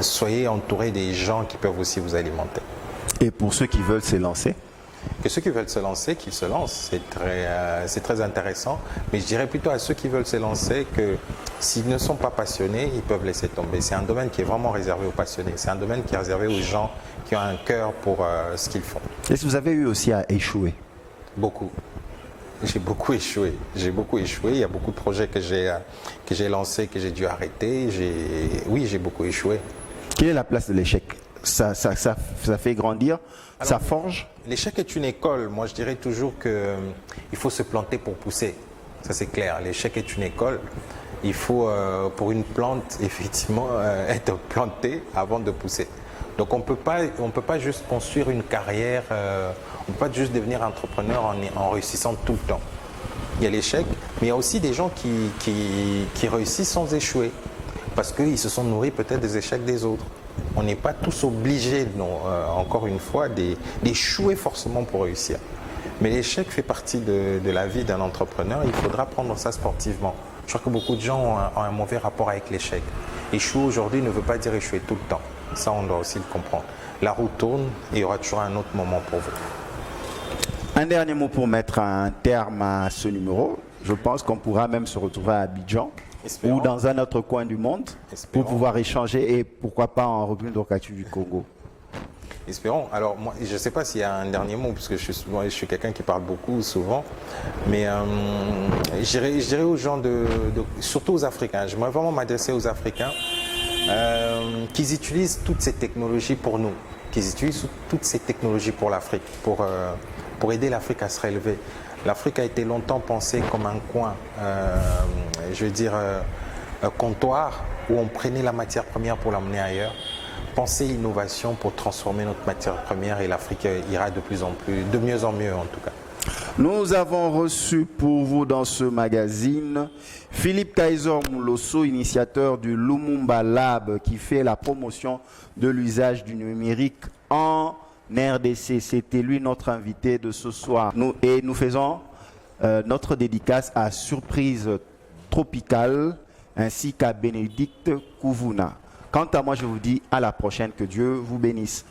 soyez entouré des gens qui peuvent aussi vous alimenter. Et pour ceux qui veulent se lancer, Que ceux qui veulent se lancer, qu'ils se lancent. C'est très intéressant. Mais je dirais plutôt à ceux qui veulent se lancer que s'ils ne sont pas passionnés, ils peuvent laisser tomber. C'est un domaine qui est vraiment réservé aux passionnés. C'est un domaine qui est réservé aux gens qui ont un cœur pour ce qu'ils font. Est-ce que vous avez eu aussi à échouer? Beaucoup. J'ai beaucoup échoué. Il y a beaucoup de projets que j'ai lancés, que j'ai dû arrêter. Oui, j'ai beaucoup échoué. Quelle est la place de l'échec? Ça fait grandir, alors, ça forge? L'échec est une école. Moi, je dirais toujours qu'il faut se planter pour pousser. Ça, c'est clair. L'échec est une école. Il faut, pour une plante, effectivement, être planté avant de pousser. Donc, on peut pas juste construire une carrière, on ne peut pas juste devenir entrepreneur en réussissant tout le temps. Il y a l'échec, mais il y a aussi des gens qui réussissent sans échouer, parce qu'ils se sont nourris peut-être des échecs des autres. On n'est pas tous obligés, encore une fois, d'échouer forcément pour réussir. Mais l'échec fait partie de la vie d'un entrepreneur. Il faudra prendre ça sportivement. Je crois que beaucoup de gens ont un mauvais rapport avec l'échec. Échouer aujourd'hui ne veut pas dire échouer tout le temps. Ça, on doit aussi le comprendre. La roue tourne et il y aura toujours un autre moment pour vous. Un dernier mot pour mettre un terme à ce numéro. Je pense qu'on pourra même se retrouver à Abidjan. Espérons. Ou dans un autre coin du monde. Espérons. Pour pouvoir échanger et pourquoi pas en République démocratique du Congo. Espérons. Alors, moi, je ne sais pas s'il y a un dernier mot, parce que je suis quelqu'un qui parle beaucoup, souvent, mais je dirais aux gens, surtout aux Africains, j'aimerais vraiment m'adresser aux Africains, qu'ils utilisent toutes ces technologies pour nous, qu'ils utilisent toutes ces technologies pour l'Afrique, pour aider l'Afrique à se relever. L'Afrique a été longtemps pensée comme un coin, un comptoir, où on prenait la matière première pour l'amener ailleurs. Penser innovation pour transformer notre matière première et l'Afrique ira de mieux en mieux en tout cas. Nous avons reçu pour vous dans ce magazine Philippe Kaysor Moulosso, initiateur du Lumumba Lab qui fait la promotion de l'usage du numérique en RDC. C'était lui notre invité de ce soir. Nous faisons notre dédicace à Surprise Tropicale ainsi qu'à Bénédicte Kouvouna. Quant à moi, je vous dis à la prochaine. Que Dieu vous bénisse.